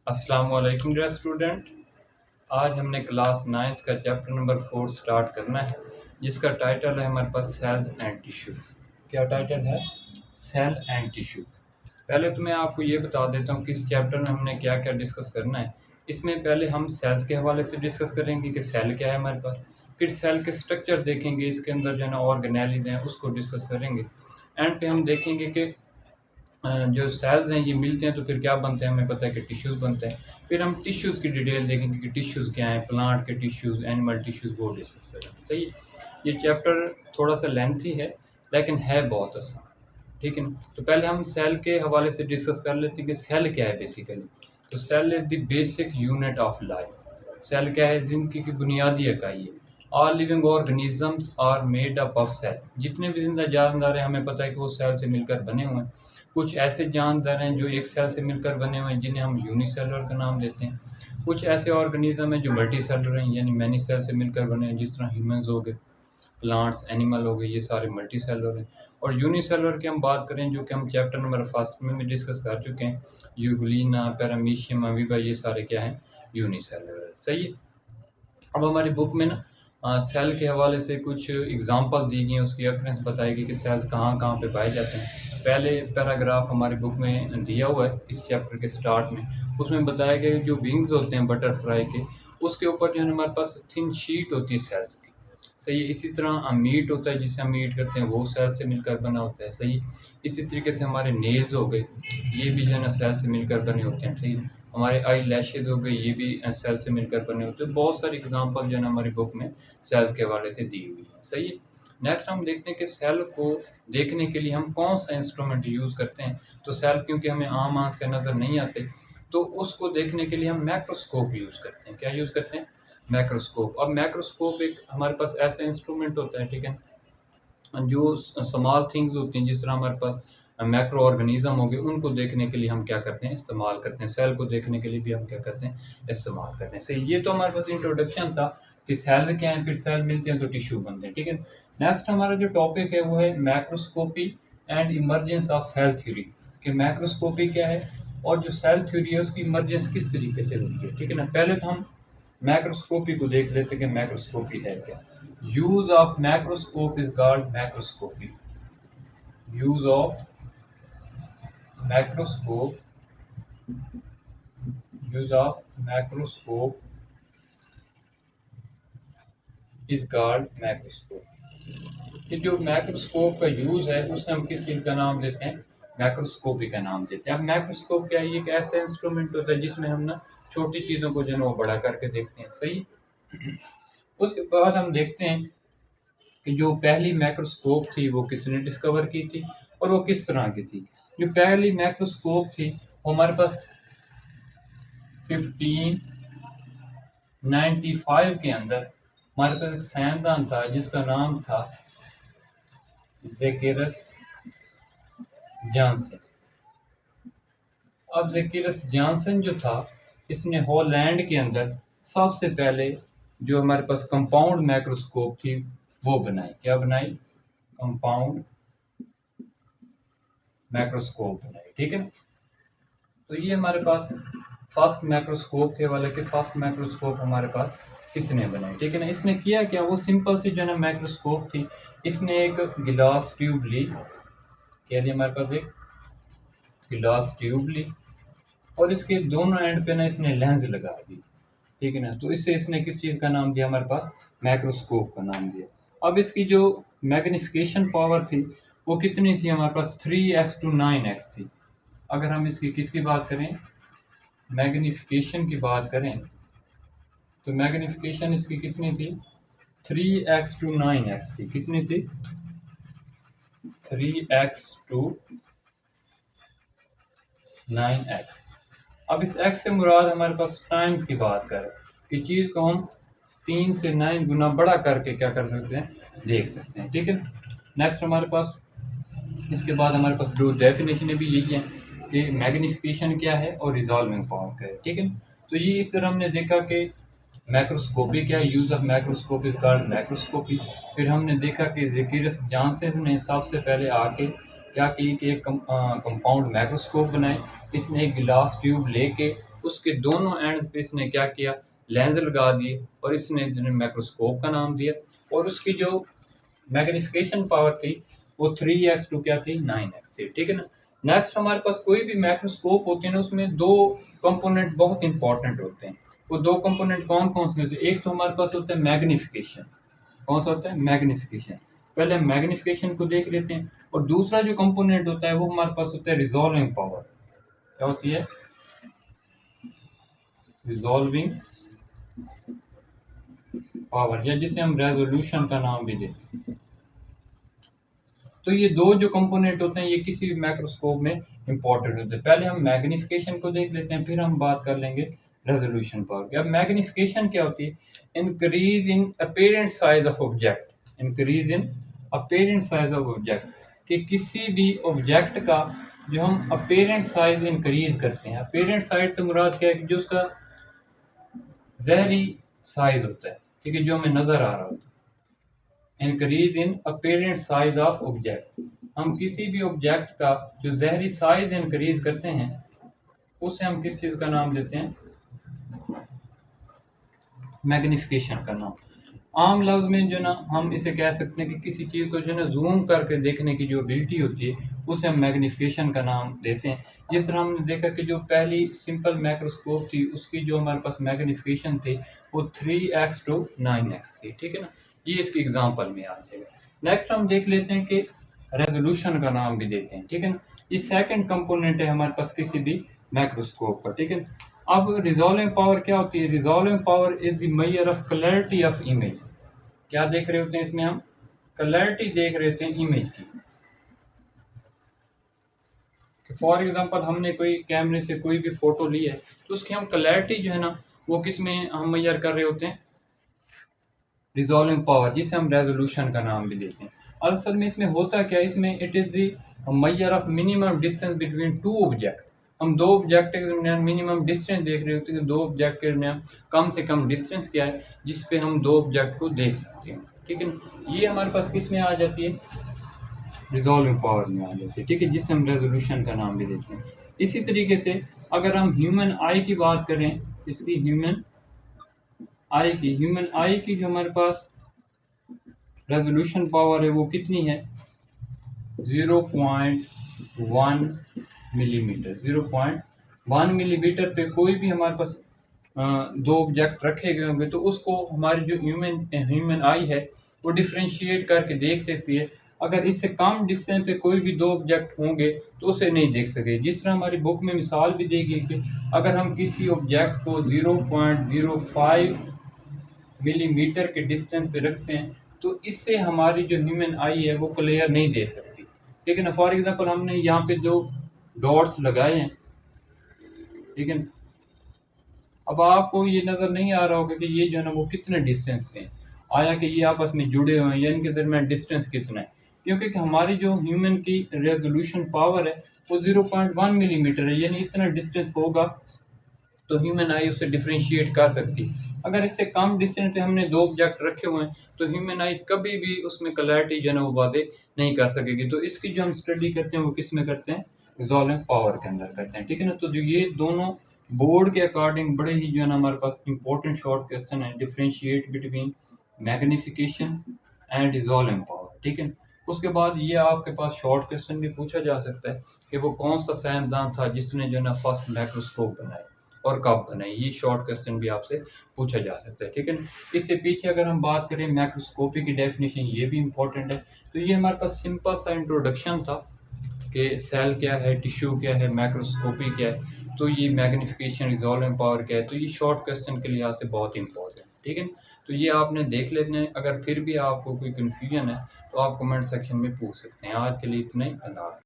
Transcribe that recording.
अस्सलाम वालेकुम dear student. आज हमने क्लास नाइन्थ का चैप्टर नंबर 4 स्टार्ट करना है, जिसका टाइटल है हमारे पास सेल्स एंड टिश्यू। क्या टाइटल है? Cell and tissue. पहले तो मैं आपको ये बता देता हूँ कि इस चैप्टर में हमने क्या क्या डिस्कस करना है। इसमें पहले हम सेल्स के हवाले से डिस्कस करेंगे कि सेल क्या है हमारे पास। फिर सेल के स्ट्रक्चर देखेंगे, इसके अंदर जो है ना ऑर्गेनेलिज हैं उसको डिस्कस करेंगे। एंड पे हम देखेंगे कि जो सेल्स हैं ये मिलते हैं तो फिर क्या बनते हैं, हमें पता है कि टिश्यूज़ बनते हैं। फिर हम टिश्यूज़ की डिटेल देखेंगे कि टिश्यूज़ क्या हैं, प्लांट के टिश्यूज़, एनिमल टिश्यूज़, वो डिस्कस करेंगे। सही है। ये चैप्टर थोड़ा सा लेंथी है लेकिन है बहुत आसान। ठीक है ना। तो पहले हम सेल के हवाले से डिस्कस कर लेते हैं कि सेल क्या है बेसिकली। तो cell is the basic unit of life. Cell क्या है? ज़िंदगी की बुनियादी इकाई है। All living organisms are made up of cell. जितने भी जिंदा जानदार हैं हमें पता है कि वो सेल से मिलकर बने हुए हैं। कुछ ऐसे जानदार हैं जो एक सेल से मिलकर बने हुए हैं जिन्हें हम यूनिसेलुलर का नाम देते हैं। कुछ ऐसे ऑर्गेनिज्म हैं जो मल्टी सेलुलर हैं, यानी मैनी सेल से मिलकर बने हैं, जिस तरह ह्यूमंस हो गए, प्लांट्स, एनिमल हो गए, ये सारे मल्टी सेलुलर हैं। और यूनिसेलुलर की हम बात करें जो कि हम चैप्टर नंबर फर्स्ट में भी डिस्कस कर चुके हैं, यूग्लिना, पैरामीशियम, अमीबा, ये सारे क्या हैं? यूनिसेलुलर। सही है। अब हमारी बुक में ना सेल के हवाले से कुछ एग्जांपल दी गई हैं, उसकी अक्रेंस बताई गई कि सेल्स कहाँ कहाँ पे पाए जाते हैं। पहले पैराग्राफ हमारी बुक में दिया हुआ है इस चैप्टर के स्टार्ट में। उसमें बताया गया जो विंग्स होते हैं बटरफ्लाई के, उसके ऊपर जो है हमारे पास थिन शीट होती है सेल्स की। सही है। इसी तरह मीट होता है जिसे हम ईट करते हैं, वो सेल से मिलकर बना होता है। सही। इसी तरीके से हमारे नेल्स हो गए, ये भी जो है ना सेल से मिलकर बने होते हैं। ठीक है। हमारे आई लैशेज हो गए, ये भी सेल से मिलकर बने होते हैं। बहुत सारी एग्जांपल जो है ना हमारी बुक में सेल्स के हवाले से दी हुई है। सही है। नेक्स्ट हम देखते हैं कि सेल को देखने के लिए हम कौन सा इंस्ट्रूमेंट यूज़ करते हैं। तो सेल क्योंकि हमें आम आँख से नज़र नहीं आते, तो उसको देखने के लिए हम मैक्रोस्कोप यूज़ करते हैं। क्या यूज़ करते हैं? मैक्रोस्कोप। अब मैक्रोस्कोप एक हमारे पास ऐसा इंस्ट्रूमेंट होता है, ठीक है, जो स्मॉल थिंग्स होती हैं, जिस तरह हमारे पास मैक्रो ऑर्गेनिज्म हो गए, उनको देखने के लिए हम क्या करते हैं? इस्तेमाल करते हैं। सेल को देखने के लिए भी हम क्या करते हैं? इस्तेमाल करते हैं। सही। ये तो हमारे पास इंट्रोडक्शन था कि सेल क्या है, फिर सेल मिलते हैं तो टिश्यू बनते हैं। ठीक है। नेक्स्ट हमारा जो टॉपिक है वो है macroscopy and emergence of cell theory. कि मैक्रोस्कोपी क्या है और जो सेल थ्योरी है उसकी इमरजेंस किस तरीके से हुई है। ठीक है ना। पहले तो हम मैक्रोस्कोपी को देख लेते हैं कि मैक्रोस्कोपी है क्या। Use of macroscope is called macroscopy. Use of macroscope, use of macroscope is called macroscope. ये जो मैक्रोस्कोप का यूज है उसे हम किस चीज का नाम देते हैं? मैक्रोस्कोपी का नाम देते हैं। अब मैक्रोस्कोप क्या है? ये एक ऐसा इंस्ट्रूमेंट होता है जिसमें हम ना छोटी चीजों को जो है वो बड़ा करके देखते हैं। सही। उसके बाद हम देखते हैं कि जो पहली माइक्रोस्कोप थी वो किसने डिस्कवर की थी और वो किस तरह की थी। जो पहली माइक्रोस्कोप थी वो हमारे पास 1595 के अंदर हमारे पास एक साइंसदान था जिसका नाम था ज़ेकेरस जॉनसन। अब ज़ेकेरस जॉनसन जो था, इसने हॉलैंड के अंदर सबसे पहले जो हमारे पास कंपाउंड माइक्रोस्कोप थी वो बनाई। क्या बनाई? कंपाउंड माइक्रोस्कोप बनाई। ठीक है। तो ये हमारे पास फर्स्ट माइक्रोस्कोप के वाले के फर्स्ट माइक्रोस्कोप हमारे पास किसने बनाई। ठीक है ना। इसने किया क्या? वो सिंपल सी जो है ना माइक्रोस्कोप थी, इसने एक गिलास ट्यूब ली। क्या लिया? हमारे पास एक गिलास ट्यूब ली और इसके दोनों एंड पे ना इसने लेंस लगा दी। ठीक है ना। तो इससे इसने किस चीज़ का नाम दिया? हमारे पास माइक्रोस्कोप का नाम दिया। अब इसकी जो मैग्निफिकेशन पावर थी वो कितनी थी? हमारे पास 3x to 9x थी। अगर हम इसकी किसकी बात करें, मैग्निफिकेशन की बात करें, तो मैग्निफिकेशन इसकी कितनी थी? 3x to 9x थी। कितनी थी? 3x to 9x। अब इस x से मुराद हमारे पास टाइम्स की बात करें कि चीज़ को हम 3 से 9 गुना बड़ा करके क्या कर सकते हैं? देख सकते हैं। ठीक है। नेक्स्ट हमारे पास इसके बाद हमारे पास जो डेफिनेशन भी यही है कि मैग्निफिकेशन क्या है और रिजॉल्विंग पावर क्या है। ठीक है। तो ये इस तरह हमने देखा कि मैक्रोस्कोपी क्या है, use of macroscope is called मैक्रोस्कोपी। फिर हमने देखा कि ज़ेकेरस जॉनसन ने सबसे पहले आके क्या की कि एक कंपाउंड माइक्रोस्कोप बनाए। इसने एक गिलास ट्यूब लेके उसके दोनों एंड्स पे इसने क्या किया, लेंस लगा दिए और इसने माइक्रोस्कोप का नाम दिया। और उसकी जो मैग्निफिकेशन पावर थी वो 3x टू क्या थी, 9x थी, ठीक है ना। नेक्स्ट हमारे पास कोई भी माइक्रोस्कोप होती है ना, उसमें दो कंपोनेंट बहुत इंपॉर्टेंट होते हैं। वो दो कंपोनेंट कौन कौन से होते हैं? एक तो हमारे पास होता है मैग्निफिकेशन। कौन सा होता है? मैग्निफिकेशन। पहले हम मैग्निफिकेशन को देख लेते हैं। और दूसरा जो कंपोनेंट होता है वो हमारे पास होता है रिजॉल्विंग पावर। क्या होती है? रिजॉल्विंग पावर, या जिसे हम रेजोल्यूशन का नाम भी देते हैं। तो ये दो जो कंपोनेंट होते हैं ये किसी भी माइक्रोस्कोप में इंपॉर्टेंट होते हैं। पहले हम मैग्निफिकेशन को देख लेते हैं, फिर हम बात कर लेंगे रेजोल्यूशन पावर की। अब मैग्निफिकेशन क्या होती है? Increase in apparent size of object. Increase in apparent size of object, कि किसी भी ऑब्जेक्ट का जो हम अपीयरेंट साइज इंक्रीज करते हैं। अपीयरेंट साइज से मुराद क्या है? कि जो उसका ज़ाहिरी साइज होता है, ठीक है, जो हमें नजर आ रहा होता है। Increase in apparent size of object, हम किसी भी ऑब्जेक्ट का जो ज़ाहिरी साइज इंक्रीज करते हैं उसे हम किस चीज़ का नाम देते हैं? मैग्निफिकेशन का नाम। आम लफ्ज़ में जो ना हम इसे कह सकते हैं कि किसी चीज़ को जो ना जूम करके देखने की जो एबिलिटी होती है उसे हम मैग्निफिकेशन का नाम देते हैं। जिस तरह हमने देखा कि जो पहली सिंपल माइक्रोस्कोप थी उसकी जो हमारे पास मैग्निफिकेशन थी वो 3x टू 9x थी, ठीक है ना। ये इसकी एग्जांपल में आ जाएगा। नेक्स्ट हम देख लेते हैं कि रेजोल्यूशन का नाम भी देते हैं, ठीक है ना। ये सेकंड कंपोनेंट है हमारे पास किसी भी माइक्रोस्कोप का, ठीक है। अब रिजॉल्विंग पावर क्या होती है? Resolving power is the measure of clarity of image. क्या देख रहे होते हैं इसमें? हम क्लैरिटी देख रहे होते हैं इमेज की। फॉर एग्जांपल हमने कोई कैमरे से कोई भी फोटो ली है तो उसकी हम क्लैरिटी जो है ना वो किस में हम मेजर कर रहे होते हैं? रिजॉल्विंग पावर, जिसे हम रेजोल्यूशन का नाम भी देते हैं। असल में इसमें होता क्या है? इसमें it is the measure of minimum distance between two object. हम दो ऑब्जेक्ट के दरमियान मिनिमम डिस्टेंस देख रहे होते हैं कि दो ऑब्जेक्ट के दरमियान कम से कम डिस्टेंस क्या है जिस पे हम दो ऑब्जेक्ट को देख सकते हैं, ठीक है ना। ये हमारे पास किस में आ जाती है? रिजॉल्विंग पावर में आ जाती है, ठीक है, जिसे हम रेजोल्यूशन का नाम भी देते हैं। इसी तरीके से अगर हम ह्यूमन आई की बात करें, इसकी ह्यूमन आई की जो हमारे पास रेजोल्यूशन पावर है वो कितनी है? 0.1 मिलीमीटर। 0.1 मिलीमीटर पे कोई भी हमारे पास दो ऑब्जेक्ट रखे गए होंगे तो उसको हमारी जो ह्यूमन आई है वो डिफ्रेंशिएट करके देख लेती है। अगर इससे कम डिस्टेंस पे कोई भी दो ऑब्जेक्ट होंगे तो उसे नहीं देख सके। जिस तरह हमारी बुक में मिसाल भी दी गई कि अगर हम किसी ऑब्जेक्ट को 0.05 मिलीमीटर के डिस्टेंस पे रखते हैं तो इससे हमारी जो ह्यूमन आई है वो क्लियर नहीं दे सकती, ठीक है ना। फॉर एग्जांपल हमने यहाँ पे जो डॉट्स लगाए हैं, ठीक है, अब आपको ये नज़र नहीं आ रहा होगा कि ये जो है ना वो कितने डिस्टेंस पे हैं, आया कि ये आपस में जुड़े हुए हैं या इनके दरमियान डिस्टेंस कितना है। क्योंकि हमारी जो ह्यूमन की रेजोल्यूशन पावर है वो 0.1 मिलीमीटर है, यानी इतना डिस्टेंस होगा तो ह्यूमन आई उससे डिफ्रेंशिएट कर सकती। अगर इससे कम डिस्टेंस पे हमने दो ऑब्जेक्ट रखे हुए हैं तो ह्यूमन आई कभी भी उसमें क्लैरिटी जो है ना वो बातें नहीं कर सकेगी। तो इसकी जो हम स्टडी करते हैं वो किस में करते हैं? रिजॉल्विंग पावर के अंदर करते हैं, ठीक है ना। तो जो ये दोनों बोर्ड के अकॉर्डिंग बड़े ही जो है ना हमारे पास इंपॉर्टेंट शॉर्ट क्वेश्चन है, differentiate between magnification and resolving power, ठीक है। उसके बाद ये आपके पास शॉर्ट क्वेश्चन भी पूछा जा सकता है कि वो कौन सा साइंसदान था जिसने जो है ना फर्स्ट माइक्रोस्कोप बनाया और कब बनाई। ये शॉर्ट क्वेश्चन भी आपसे पूछा जा सकता है, ठीक है। इससे पीछे अगर हम बात करें माइक्रोस्कोपी की डेफिनेशन, ये भी इम्पोर्टेंट है। तो ये हमारे पास सिंपल सा इंट्रोडक्शन था कि सेल क्या है, टिश्यू क्या है, माइक्रोस्कोपी क्या है, तो ये मैग्निफिकेशन, रिजॉल्विंग पावर क्या है। तो ये शॉर्ट क्वेश्चन के लिहाज से बहुत इंपॉर्टेंट, ठीक है। तो ये आपने देख लेते हैं। अगर फिर भी आपको कोई कन्फ्यूजन है तो आप कमेंट सेक्शन में पूछ सकते हैं। आज के लिए इतना ही, अल्लाह।